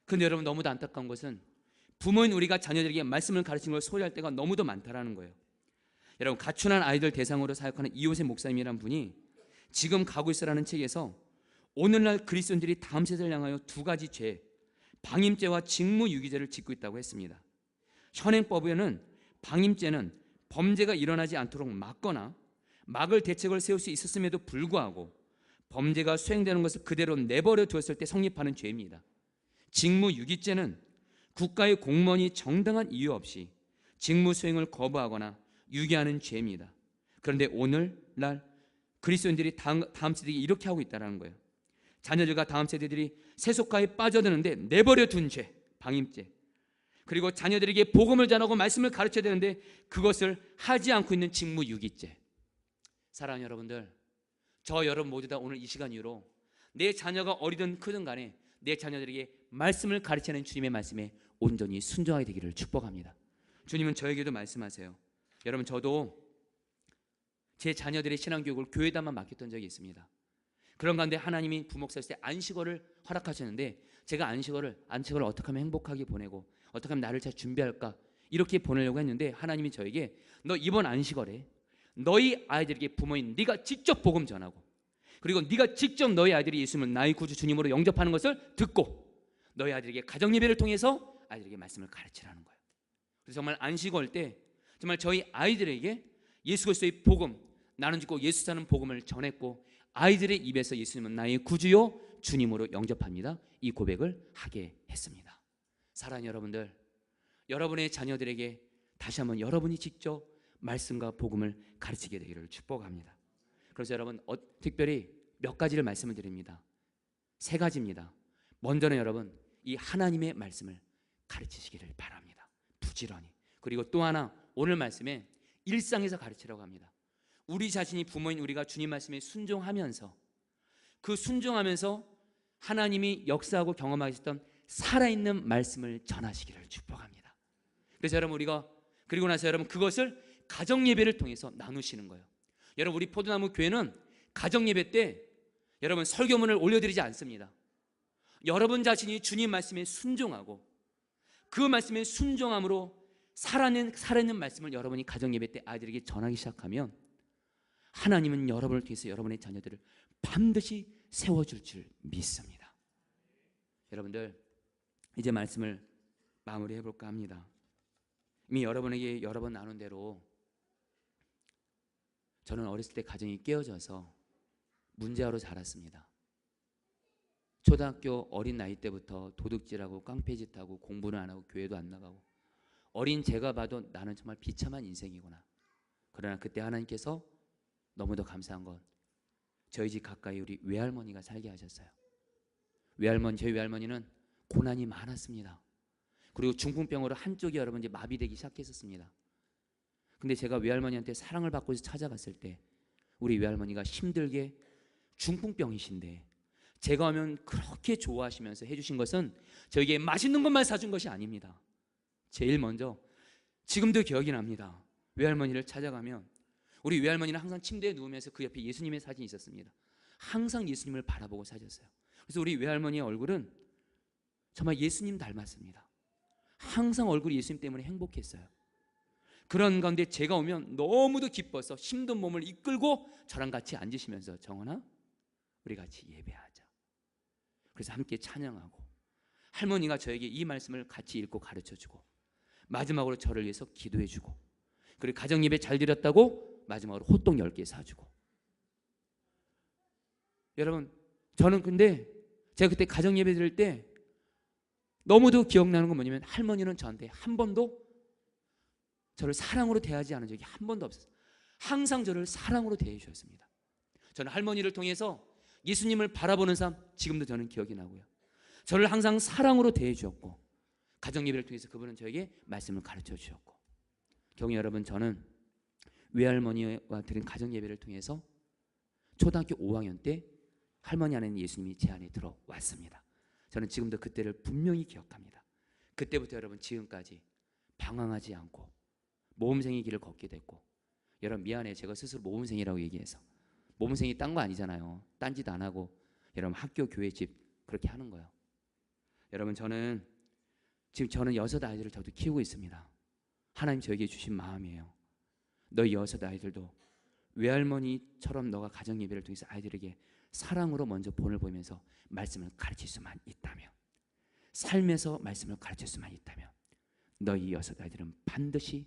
근데 여러분, 너무도 안타까운 것은 부모인 우리가 자녀들에게 말씀을 가르치는 걸 소홀할 때가 너무도 많다라는 거예요. 여러분, 가출한 아이들 대상으로 사역하는 이호세 목사님이란 분이 지금 가고 있어라는 책에서 오늘날 그리스도인들이 다음 세대를 향하여 두 가지 죄, 방임죄와 직무유기죄를 짓고 있다고 했습니다. 현행법에는 방임죄는 범죄가 일어나지 않도록 막거나 막을 대책을 세울 수 있었음에도 불구하고 범죄가 수행되는 것을 그대로 내버려 두었을 때 성립하는 죄입니다. 직무유기죄는 국가의 공무원이 정당한 이유 없이 직무 수행을 거부하거나 유기하는 죄입니다. 그런데 오늘날 그리스도인들이 다음 세대에게 이렇게 하고 있다는 거예요. 자녀들과 다음 세대들이 세속가에 빠져드는데 내버려 둔 죄, 방임죄. 그리고 자녀들에게 복음을 전하고 말씀을 가르쳐야 되는데 그것을 하지 않고 있는 직무유기죄. 사랑하는 여러분들, 저 여러분 모두 다 오늘 이 시간 이후로 내 자녀가 어리든 크든 간에 내 자녀들에게 말씀을 가르치는 주님의 말씀에 온전히 순종하게 되기를 축복합니다. 주님은 저에게도 말씀하세요. 여러분, 저도 제 자녀들의 신앙교육을 교회에다만 맡겼던 적이 있습니다. 그런 가운데 하나님이 부목사일 때 안식월을 허락하셨는데 제가 안식월을 어떻게 하면 행복하게 보내고 어떻게 하면 나를 잘 준비할까 이렇게 보내려고 했는데 하나님이 저에게 너 이번 안식월에 너희 아이들에게 부모인 네가 직접 복음 전하고 그리고 네가 직접 너희 아이들이 예수님을 나의 구주 주님으로 영접하는 것을 듣고 너희 아이들에게 가정예배를 통해서 아이들에게 말씀을 가르치라는 거예요. 그래서 정말 안식월 때 정말 저희 아이들에게 예수 그리스도의 복음, 나는 죽고 예수 사는 복음을 전했고 아이들의 입에서 예수님은 나의 구주요 주님으로 영접합니다. 이 고백을 하게 했습니다. 사랑하는 여러분들, 여러분의 자녀들에게 다시 한번 여러분이 직접 말씀과 복음을 가르치게 되기를 축복합니다. 그래서 여러분, 특별히 몇 가지를 말씀을 드립니다. 세 가지입니다. 먼저는 여러분, 이 하나님의 말씀을 가르치시기를 바랍니다. 부지런히. 그리고 또 하나, 오늘 말씀에 일상에서 가르치라고 합니다. 우리 자신이 부모인 우리가 주님 말씀에 순종하면서 그 순종하면서 하나님이 역사하고 경험하셨던 살아있는 말씀을 전하시기를 축복합니다. 그래서 여러분, 우리가 그리고 나서 여러분 그것을 가정예배를 통해서 나누시는 거예요. 여러분, 우리 포도나무 교회는 가정예배 때 여러분 설교문을 올려드리지 않습니다. 여러분 자신이 주님 말씀에 순종하고 그 말씀에 순종함으로 살아있는 말씀을 여러분이 가정예배 때 아이들에게 전하기 시작하면 하나님은 여러분을 통해서 여러분의 자녀들을 반드시 세워줄 줄 믿습니다. 여러분들, 이제 말씀을 마무리해 볼까 합니다. 이미 여러분에게 여러 번 나눈 대로 저는 어렸을 때 가정이 깨어져서 문제아로 자랐습니다. 초등학교 어린 나이 때부터 도둑질하고 깡패짓하고 공부는 안 하고 교회도 안 나가고 어린 제가 봐도 나는 정말 비참한 인생이구나. 그러나 그때 하나님께서 너무도 감사한 건 저희 집 가까이 우리 외할머니가 살게 하셨어요. 저희 외할머니는 고난이 많았습니다. 그리고 중풍병으로 한쪽이 여러분 이제 마비되기 시작했었습니다. 근데 제가 외할머니한테 사랑을 받고 찾아갔을 때 우리 외할머니가 힘들게 중풍병이신데 제가 오면 그렇게 좋아하시면서 해주신 것은 저에게 맛있는 것만 사준 것이 아닙니다. 제일 먼저 지금도 기억이 납니다. 외할머니를 찾아가면 우리 외할머니는 항상 침대에 누우면서 그 옆에 예수님의 사진이 있었습니다. 항상 예수님을 바라보고 사셨어요. 그래서 우리 외할머니의 얼굴은 정말 예수님 닮았습니다. 항상 얼굴이 예수님 때문에 행복했어요. 그런 가운데 제가 오면 너무도 기뻐서 힘든 몸을 이끌고 저랑 같이 앉으시면서 정원아, 우리 같이 예배하자. 그래서 함께 찬양하고 할머니가 저에게 이 말씀을 같이 읽고 가르쳐주고 마지막으로 저를 위해서 기도해주고 그리고 가정예배 잘 드렸다고 마지막으로 호떡 10개 사주고. 여러분, 저는 근데 제가 그때 가정예배 드릴 때 너무도 기억나는 건 뭐냐면 할머니는 저한테 한 번도 저를 사랑으로 대하지 않은 적이 한 번도 없었어요. 항상 저를 사랑으로 대해 주셨습니다. 저는 할머니를 통해서 예수님을 바라보는 삶 지금도 저는 기억이 나고요. 저를 항상 사랑으로 대해 주셨고 가정예배를 통해서 그분은 저에게 말씀을 가르쳐 주셨고 경희 여러분, 저는 외할머니와 드린 가정예배를 통해서 초등학교 5학년 때 할머니 안에는 예수님이 제 안에 들어왔습니다. 저는 지금도 그때를 분명히 기억합니다. 그때부터 여러분 지금까지 방황하지 않고 모범생의 길을 걷게 됐고, 여러분 미안해, 제가 스스로 모범생이라고 얘기해서. 모범생이 딴 거 아니잖아요. 딴 짓 안 하고 여러분 학교, 교회, 집 그렇게 하는 거예요. 여러분 저는 지금 저는 6 아이들을 저도 키우고 있습니다. 하나님 저에게 주신 마음이에요. 너희 6 아이들도 외할머니처럼 너가 가정 예배를 통해서 아이들에게 사랑으로 먼저 본을 보이면서 말씀을 가르칠 수만 있다면, 삶에서 말씀을 가르칠 수만 있다면 너희 6 아이들은 반드시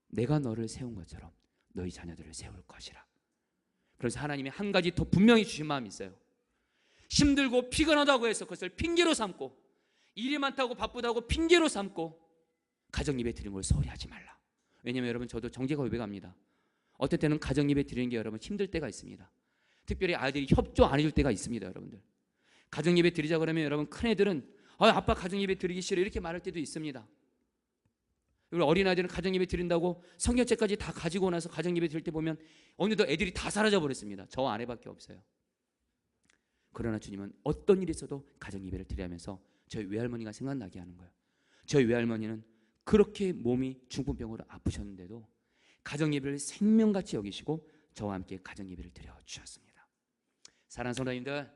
내가 너를 세운 것처럼 너희 자녀들을 세울 것이라. 그래서 하나님이 한 가지 더 분명히 주신 마음이 있어요. 힘들고 피곤하다고 해서 그것을 핑계로 삼고, 일이 많다고 바쁘다고 핑계로 삼고 가정 예배 드리는 걸 소홀히 하지 말라. 왜냐하면 여러분 저도 정제가 고백합니다. 어떨 때는 가정 예배 드리는 게 여러분 힘들 때가 있습니다. 특별히 아이들이 협조 안 해줄 때가 있습니다. 여러분들 가정 예배 드리자 그러면 여러분 큰애들은 아빠 가정 예배 드리기 싫어 이렇게 말할 때도 있습니다. 그리고 어린아이들은 가정 예배 드린다고 성경책까지 다 가지고 나서 가정 예배 드릴 때 보면 어느덧 애들이 다 사라져 버렸습니다. 저 아내밖에 없어요. 그러나 주님은 어떤 일이 있어도 가정 예배를 드리면서 저희 외할머니가 생각나게 하는 거예요. 저희 외할머니는 그렇게 몸이 중풍병으로 아프셨는데도 가정 예배를 생명같이 여기시고 저와 함께 가정 예배를 드려 주셨습니다. 사랑하는 성도님들,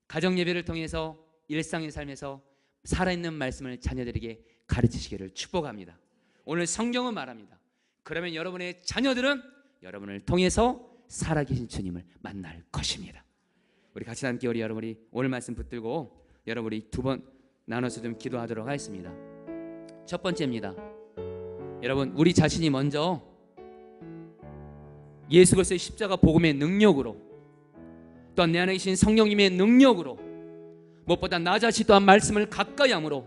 가정 예배를 통해서 일상의 삶에서 살아있는 말씀을 자녀들에게 가르치시기를 축복합니다. 오늘 성경은 말합니다. 그러면 여러분의 자녀들은 여러분을 통해서 살아계신 주님을 만날 것입니다. 우리 같이 함께 우리 여러분이 오늘 말씀 붙들고 여러분이 2번 나눠서 좀 기도하도록 하겠습니다. 첫 번째입니다. 여러분 우리 자신이 먼저 예수 그리스도의 십자가 복음의 능력으로, 또한 내 안에 계신 성령님의 능력으로, 무엇보다 나 자신 또한 말씀을 가까이 함으로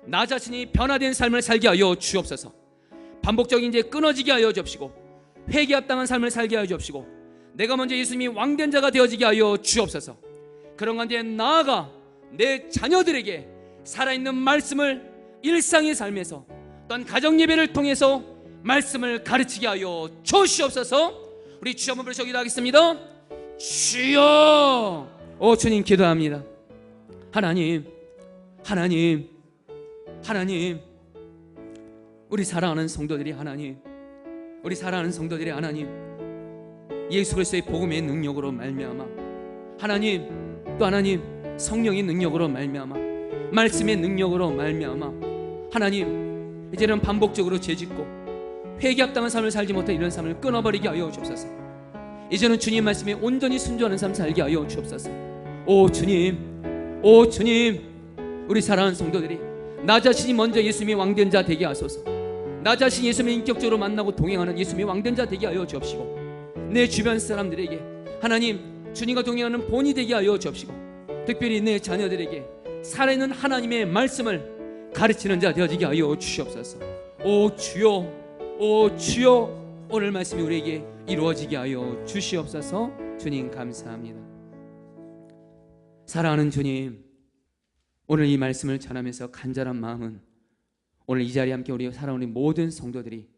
나 자신이 변화된 삶을 살게 하여 주옵소서. 반복적인 이제 끊어지게 하여 주옵시고, 회개 합당한 삶을 살게 하여 주옵시고, 내가 먼저 예수님이 왕된 자가 되어지게 하여 주옵소서. 그런 가운데 나아가 내 자녀들에게 살아있는 말씀을 일상의 삶에서 또한 가정 예배를 통해서 말씀을 가르치게 하여 주시옵소서. 우리 주여 한번 부르셔 기도하겠습니다. 주여. 주님 기도합니다. 하나님, 하나님, 하나님, 우리 사랑하는 성도들이 하나님, 우리 사랑하는 성도들이 하나님, 예수 그리스도의 복음의 능력으로 말미암아 하나님, 또 하나님 성령의 능력으로 말미암아 말씀의 능력으로 말미암아 하나님 이제는 반복적으로 죄짓고 회개합당한 삶을 살지 못한 이런 삶을 끊어버리게 하여 주옵소서. 이제는 주님 말씀에 온전히 순종하는 삶 살게 하여 주옵소서. 오 주님, 오 주님, 우리 사랑하는 성도들이 나 자신이 먼저 예수님의 왕된 자 되게 하소서. 나 자신이 예수님을 인격적으로 만나고 동행하는 예수님의 왕된 자 되게 하여 주옵시고, 내 주변 사람들에게 하나님 주님과 동행하는 본이 되게 하여 주옵시고, 특별히 내 자녀들에게 살아있는 하나님의 말씀을 가르치는 자 되어지게 하여 주시옵소서. 오 주여, 오 주여, 오늘 말씀이 우리에게 이루어지게 하여 주시옵소서. 주님 감사합니다. 사랑하는 주님, 오늘 이 말씀을 전하면서 간절한 마음은 오늘 이 자리에 함께 우리 사랑하는 모든 성도들이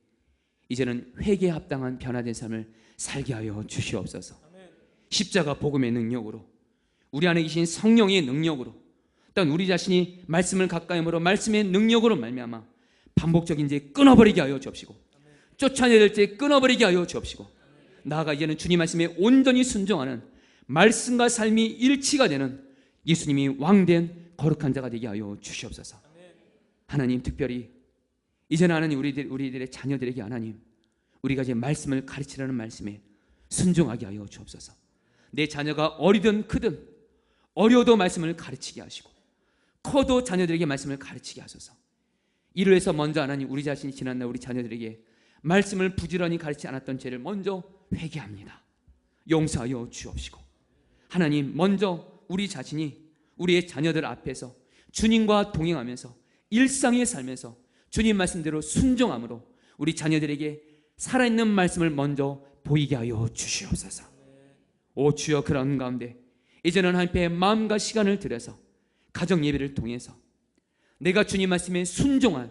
이제는 회개에 합당한 변화된 삶을 살게 하여 주시옵소서. 십자가 복음의 능력으로, 우리 안에 계신 성령의 능력으로, 또한 우리 자신이 말씀을 가까이함으로 말씀의 능력으로 말미암아 반복적인 이제 끊어버리게 하여 주옵시고, 쫓아내야 될 때 끊어버리게 하여 주옵시고, 나아가 이제는 주님 말씀에 온전히 순종하는 말씀과 삶이 일치가 되는 예수님이 왕된 거룩한 자가 되게 하여 주시옵소서. 하나님 특별히 이제는 하나님 우리들의 자녀들에게 하나님 우리가 이제 말씀을 가르치라는 말씀에 순종하게 하여 주옵소서. 내 자녀가 어리든 크든 어려도 말씀을 가르치게 하시고 커도 자녀들에게 말씀을 가르치게 하소서. 이를 위해서 먼저 하나님 우리 자신이 지난날 우리 자녀들에게 말씀을 부지런히 가르치지 않았던 죄를 먼저 회개합니다. 용서하여 주옵시고, 하나님 먼저 우리 자신이 우리의 자녀들 앞에서 주님과 동행하면서 일상의 삶에서 주님 말씀대로 순종함으로 우리 자녀들에게 살아있는 말씀을 먼저 보이게 하여 주시옵소서. 오 주여, 그런 가운데 이제는 하나님의 마음과 시간을 들여서 가정 예배를 통해서 내가 주님 말씀에 순종한,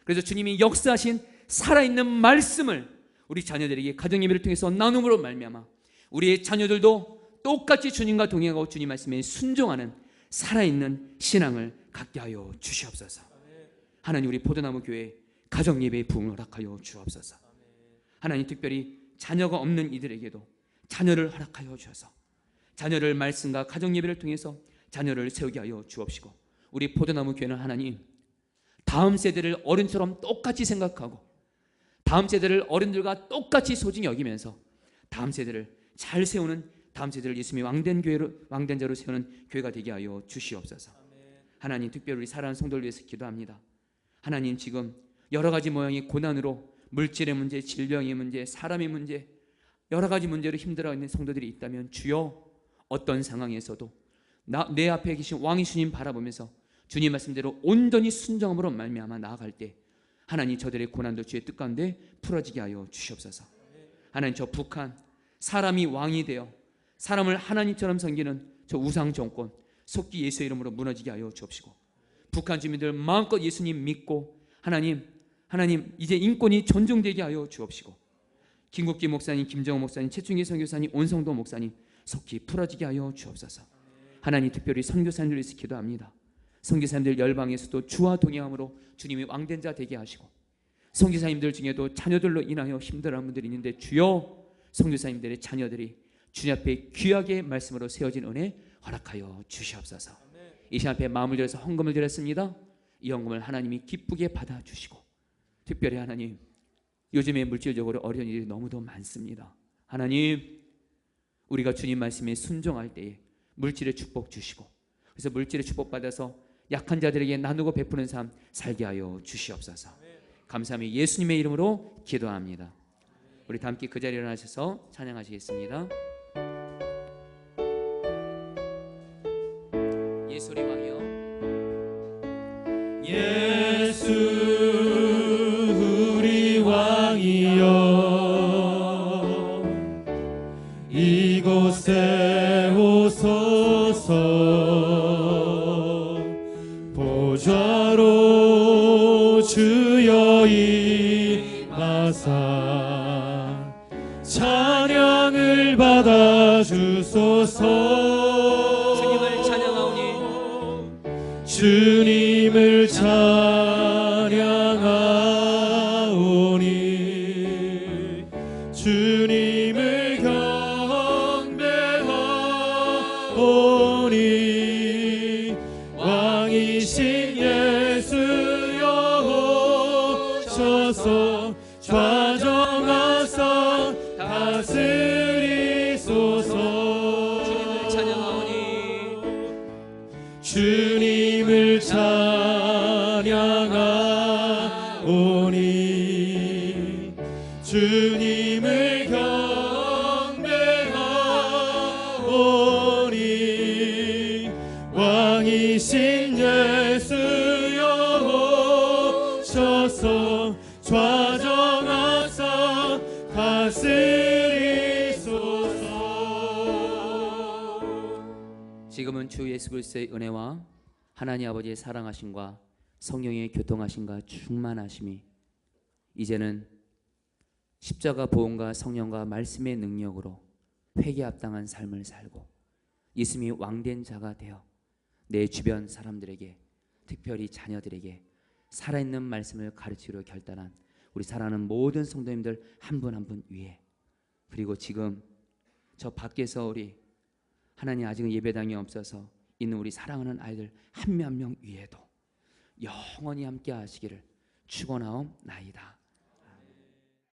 그래서 주님이 역사하신 살아있는 말씀을 우리 자녀들에게 가정 예배를 통해서 나눔으로 말미암아 우리의 자녀들도 똑같이 주님과 동행하고 주님 말씀에 순종하는 살아있는 신앙을 갖게 하여 주시옵소서. 하나님, 우리 포도나무 교회 가정 예배의 부흥을 허락하여 주옵소서. 하나님, 특별히 자녀가 없는 이들에게도 자녀를 허락하여 주셔서 자녀를 말씀과 가정 예배를 통해서 자녀를 세우게 하여 주옵시고, 우리 포도나무 교회는 하나님, 다음 세대를 어른처럼 똑같이 생각하고 다음 세대를 어른들과 똑같이 소중히 여기면서 다음 세대를 잘 세우는, 다음 세대를 예수님의 왕된 자로 세우는 교회가 되게 하여 주시옵소서. 하나님, 특별히 우리 사랑하는 성도를 위해서 기도합니다. 하나님, 지금 여러 가지 모양의 고난으로 물질의 문제, 질병의 문제, 사람의 문제, 여러 가지 문제로 힘들어하는 성도들이 있다면 주여, 어떤 상황에서도 내 앞에 계신 왕이 주님 바라보면서 주님 말씀대로 온전히 순종함으로 말미암아 나아갈 때 하나님, 저들의 고난도 주의 뜻 가운데 풀어지게 하여 주시옵소서. 하나님, 저 북한 사람이 왕이 되어 사람을 하나님처럼 섬기는 저 우상 정권 속기 예수의 이름으로 무너지게 하여 주옵시고, 북한 주민들 마음껏 예수님 믿고 하나님 이제 인권이 존중되게 하여 주옵시고, 김국기 목사님, 김정호 목사님, 최충기 선교사님, 온성도 목사님 속히 풀어지게 하여 주옵소서. 하나님, 특별히 선교사님들 위해서 기도합니다. 선교사님들 열방에서도 주와 동행함으로 주님의 왕된 자 되게 하시고, 선교사님들 중에도 자녀들로 인하여 힘들어하는 분들이 있는데 주여, 선교사님들의 자녀들이 주님 앞에 귀하게 말씀으로 세워진 은혜 허락하여 주시옵소서. 이 시간 앞에 마음을 들여서 헌금을 드렸습니다. 이 헌금을 하나님이 기쁘게 받아주시고, 특별히 하나님, 요즘에 물질적으로 어려운 일이 너무도 많습니다. 하나님, 우리가 주님 말씀에 순종할 때에 물질의 축복 주시고, 그래서 물질의 축복 받아서 약한 자들에게 나누고 베푸는 삶 살게 하여 주시옵소서. 감사하며 예수님의 이름으로 기도합니다. 우리 다 함께 그 자리에 일어나셔서 찬양하시겠습니다. 예수 우리 왕이여, 예수 우리 왕이여, 이곳에 오소서. 보좌로 주여 임하사 찬양을 받아 주소서. 주님을 찬양하오니, 주님을 찬양하오니, 주님을 경배하오니, 왕이신 예수여 오셔서 좌정하사 다스리소서. 주님을 찬양하오니, 주님을 찬양하오니, 주님을 경배하오니, 왕이신 예수여 오셔서 좌정하사 다스리소서. 지금은 주 예수 그리스도의 은혜와 하나님 아버지의 사랑하심과 성령의 교통하심과 충만하심이 이제는 십자가 보응과 성령과 말씀의 능력으로 회개 합당한 삶을 살고 예수님이 왕된 자가 되어 내 주변 사람들에게, 특별히 자녀들에게 살아있는 말씀을 가르치기로 결단한 우리 사랑하는 모든 성도님들 한 분 한 분 위에, 그리고 지금 저 밖에서 우리 하나님 아직은 예배당이 없어서 있는 우리 사랑하는 아이들 한 명 한 명 위에도 영원히 함께 하시기를 축원하옵나이다.